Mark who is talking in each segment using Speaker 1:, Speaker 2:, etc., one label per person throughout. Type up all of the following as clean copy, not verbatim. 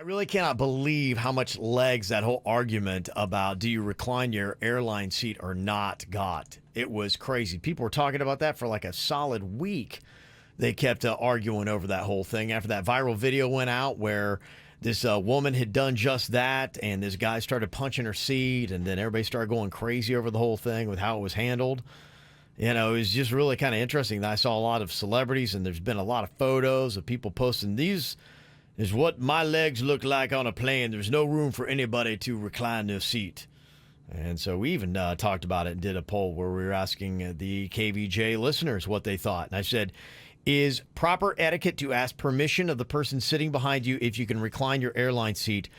Speaker 1: really cannot believe how much legs that whole argument about do you recline your airline seat or not got. It was crazy. People were talking about that for like a solid week. They kept arguing over that whole thing after that viral video went out where this woman had done just that, and this guy started punching her seat, and then everybody started going crazy over the whole thing with how it was handled. You know, it was just really kind of interesting. I saw a lot of celebrities, and there's been a lot of photos of people posting these is what my legs look like on a plane. There's no room for anybody to recline their seat. And so we even talked about it and did a poll where we were asking the KVJ listeners what they thought. And I said, is proper etiquette to ask permission of the person sitting behind you if you can recline your airline seat?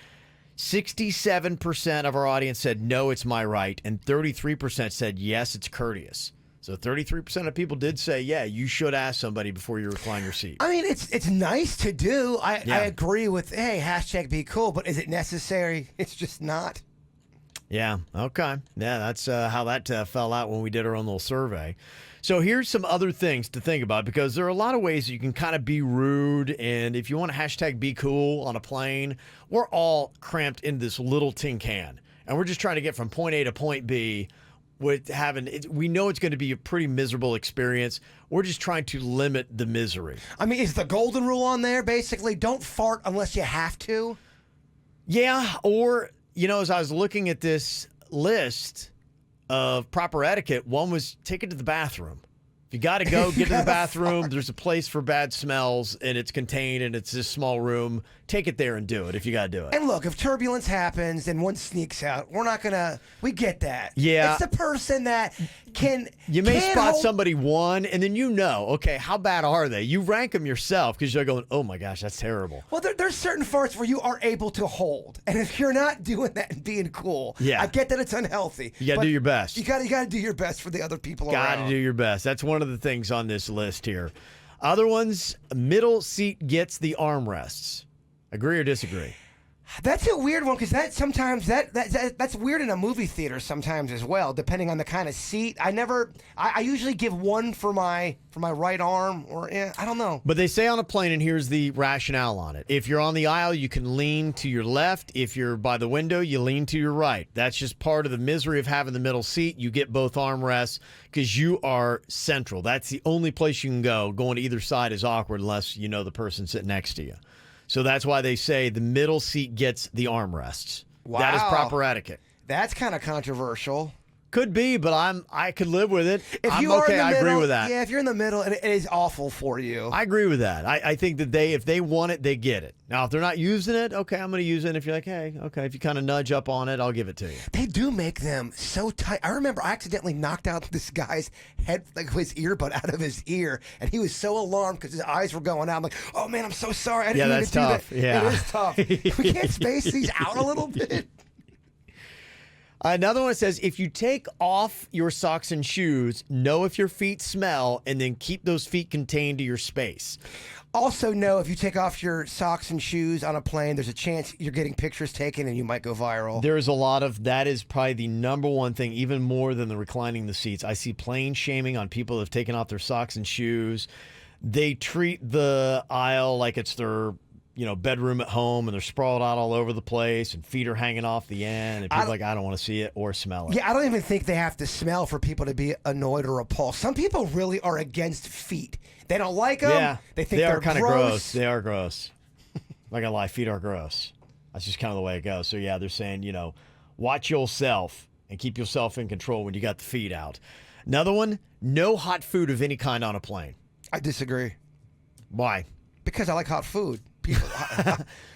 Speaker 1: 67% of our audience said, no, it's my right. And 33% said, yes, it's courteous. So 33% of people did say, yeah, you should ask somebody before you recline your seat.
Speaker 2: I mean, it's nice to do. I agree with, hey, hashtag be cool, but is it necessary? It's just not.
Speaker 1: Yeah, okay. Yeah, that's how that fell out when we did our own little survey. So here's some other things to think about, because there are a lot of ways you can kind of be rude. And if you want to hashtag be cool on a plane, we're all cramped in this little tin can. And we're just trying to get from point A to point B. With having it, we know it's going to be a pretty miserable experience. We're just trying to limit the misery.
Speaker 2: I mean, is the golden rule on there basically don't fart unless you have to?
Speaker 1: Yeah, or, you know, as I was looking at this list of proper etiquette, one was take it to the bathroom. If you got to go, get to the bathroom.
Speaker 2: Fart.
Speaker 1: There's a place for bad smells, and it's contained, and it's this small room. Take it there and do it if you got to do it.
Speaker 2: And look, if turbulence happens and one sneaks out, we're not going to, we get that.
Speaker 1: Yeah.
Speaker 2: It's the person that can.
Speaker 1: You may spot somebody one, and then you know, okay, how bad are they? You rank them yourself because you're going, oh my gosh, that's terrible.
Speaker 2: Well, there's certain farts where you are able to hold. And if you're not doing that and being cool,
Speaker 1: yeah.
Speaker 2: I get that it's unhealthy.
Speaker 1: You got to do your best.
Speaker 2: You got to do your best for the other people around.
Speaker 1: Got to do your best. That's one of the things on this list here. Other ones, middle seat gets the armrests. Agree or disagree?
Speaker 2: That's a weird one because that's weird in a movie theater sometimes as well, depending on the kind of seat. I usually give one for my right arm, or I don't know.
Speaker 1: But they say on a plane, and here's the rationale on it. If you're on the aisle, you can lean to your left. If you're by the window, you lean to your right. That's just part of the misery of having the middle seat. You get both armrests because you are central. That's the only place you can go. Going to either side is awkward unless you know the person sitting next to you. So that's why they say the middle seat gets the armrests.
Speaker 2: Wow.
Speaker 1: That is proper etiquette.
Speaker 2: That's kind of controversial.
Speaker 1: Could be, but I could live with it.
Speaker 2: I'm
Speaker 1: okay. I agree with that.
Speaker 2: Yeah, if you're in the middle, and it is awful for you.
Speaker 1: I agree with that. I think that if they want it, they get it. Now, if they're not using it, okay, I'm going to use it. If you're like, hey, okay, if you kind of nudge up on it, I'll give it to you.
Speaker 2: They do make them so tight. I remember I accidentally knocked out this guy's head, like his earbud out of his ear, and he was so alarmed because his eyes were going out. I'm like, oh man, I'm so sorry. I didn't mean to do
Speaker 1: tough.
Speaker 2: that.
Speaker 1: Yeah,
Speaker 2: it is tough. We can't space these out a little bit.
Speaker 1: Another one says, if you take off your socks and shoes, know if your feet smell, and then keep those feet contained to your space.
Speaker 2: Also know if you take off your socks and shoes on a plane, there's a chance you're getting pictures taken and you might go viral.
Speaker 1: There's a lot of, that is probably the number one thing, even more than the reclining the seats. I see plane shaming on people that have taken off their socks and shoes. They treat the aisle like it's their bedroom at home, and they're sprawled out all over the place, and feet are hanging off the end, and people are like, I don't want to see it or smell it.
Speaker 2: Yeah, I don't even think they have to smell for people to be annoyed or repulsed. Some people really are against feet. They don't like them.
Speaker 1: Yeah,
Speaker 2: they think they're
Speaker 1: kind of
Speaker 2: gross.
Speaker 1: They are gross. Not gonna lie, feet are gross. That's just kind of the way it goes. So yeah, they're saying, watch yourself and keep yourself in control when you got the feet out. Another one, no hot food of any kind on a plane.
Speaker 2: I disagree.
Speaker 1: Why?
Speaker 2: Because I like hot food. People,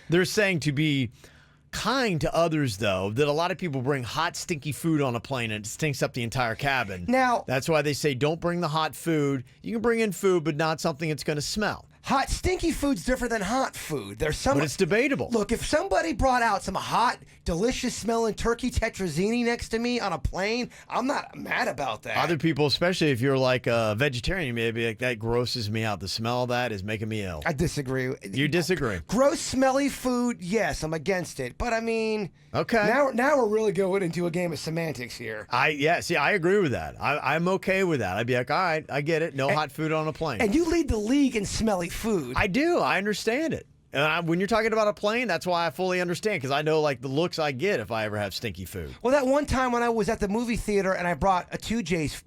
Speaker 1: they're saying to be kind to others, though, that a lot of people bring hot, stinky food on a plane and it stinks up the entire cabin.
Speaker 2: Now,
Speaker 1: that's why they say don't bring the hot food. You can bring in food, but not something that's going to smell.
Speaker 2: Hot, stinky food's different than hot food. But
Speaker 1: it's debatable.
Speaker 2: Look, if somebody brought out some hot, delicious smelling turkey tetrazzini next to me on a plane, I'm not mad about that.
Speaker 1: Other people, especially if you're like a vegetarian, you may be like, that grosses me out. The smell of that is making me ill.
Speaker 2: I disagree.
Speaker 1: You disagree?
Speaker 2: Gross, smelly food, yes, I'm against it. But I mean,
Speaker 1: okay.
Speaker 2: Now we're really going into a game of semantics here.
Speaker 1: I agree with that. I'm okay with that. I'd be like, all right, I get it. No hot food on a plane.
Speaker 2: And you lead the league in smelly food.
Speaker 1: I do. I understand it. And when you're talking about a plane, that's why I fully understand, because I know like the looks I get if I ever have stinky food.
Speaker 2: Well, that one time when I was at the movie theater and I brought a 2J's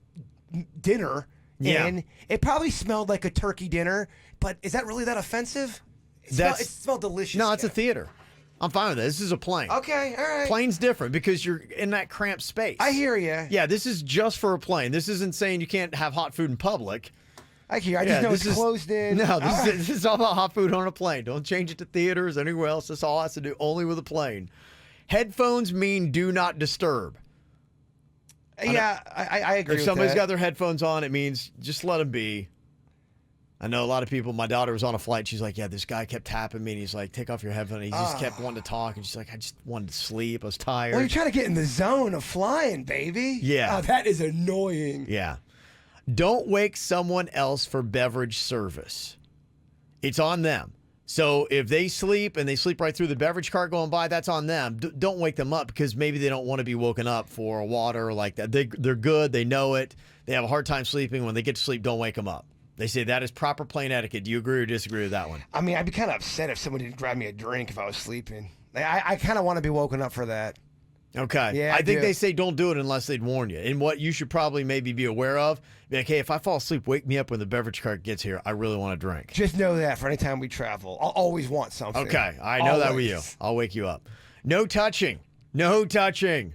Speaker 2: dinner in, it probably smelled like a turkey dinner, but is that really that offensive? It smelled delicious.
Speaker 1: No, it's a theater. I'm fine with that. This is a plane.
Speaker 2: Okay, all right.
Speaker 1: Plane's different because you're in that cramped space.
Speaker 2: I hear you.
Speaker 1: Yeah, this is just for a plane. This isn't saying you can't have hot food in public.
Speaker 2: I hear. I just know it's closed in.
Speaker 1: No, this is all about hot food on a plane. Don't change it to theaters, anywhere else. This all has to do only with a plane. Headphones mean do not disturb.
Speaker 2: Yeah, I agree with that.
Speaker 1: If somebody's got their headphones on, it means just let them be. I know a lot of people. My daughter was on a flight. She's like, yeah, this guy kept tapping me, and he's like, take off your headphones. He just kept wanting to talk, and she's like, I just wanted to sleep. I was tired.
Speaker 2: Well, you're trying to get in the zone of flying, baby.
Speaker 1: Yeah.
Speaker 2: Oh, that is annoying.
Speaker 1: Yeah. Don't wake someone else for beverage service. It's on them. So if they sleep and they sleep right through the beverage cart going by, that's on them. Don't wake them up because maybe they don't want to be woken up for a water or like that. They're good. They know it. They have a hard time sleeping. When they get to sleep, don't wake them up. They say that is proper plane etiquette. Do you agree or disagree with that one?
Speaker 2: I mean, I'd be kind of upset if someone didn't grab me a drink if I was sleeping. I kind of want to be woken up for that.
Speaker 1: Okay.
Speaker 2: Yeah,
Speaker 1: I think they say don't do it unless they'd warn you. And what you should probably maybe be aware of, be like, hey, if I fall asleep, wake me up when the beverage cart gets here. I really want a drink.
Speaker 2: Just know that for any time we travel. I'll always want something.
Speaker 1: Okay. I know that with you. I'll wake you up. No touching. No touching.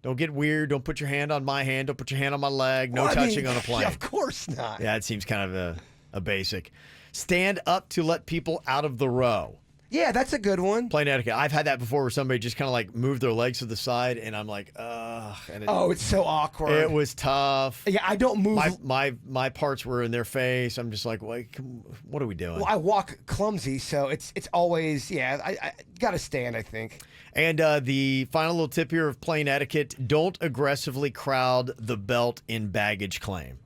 Speaker 1: Don't get weird. Don't put your hand on my hand. Don't put your hand on my leg. No touching on a plane.
Speaker 2: Yeah, of course not.
Speaker 1: Yeah, it seems kind of a basic. Stand up to let people out of the row.
Speaker 2: Yeah, that's a good one.
Speaker 1: Plane etiquette. I've had that before where somebody just kind of like moved their legs to the side, and I'm like, ugh.
Speaker 2: It's so awkward.
Speaker 1: It was tough.
Speaker 2: Yeah, I don't move.
Speaker 1: My parts were in their face. I'm just like, what are we doing?
Speaker 2: Well, I walk clumsy, so it's always, I got to stand, I think.
Speaker 1: And the final little tip here of plane etiquette, don't aggressively crowd the belt in baggage claim.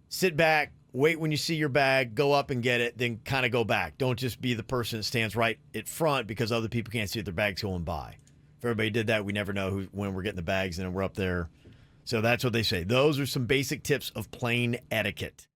Speaker 1: Sit back. Wait when you see your bag, go up and get it, then kind of go back. Don't just be the person that stands right at front because other people can't see their bags going by. If everybody did that, we never know when we're getting the bags and then we're up there. So that's what they say. Those are some basic tips of plane etiquette.